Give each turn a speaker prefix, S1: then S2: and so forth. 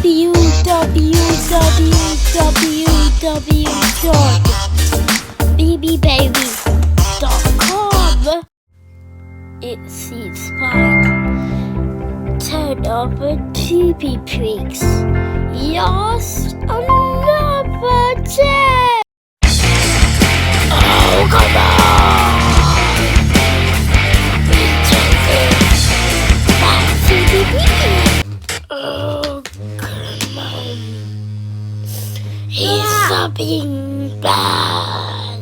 S1: www.bbbaby.com. It seems fine. Turn over PP Pigs. Yes, another day. Oh, come on! Oh, come on. He's something bad.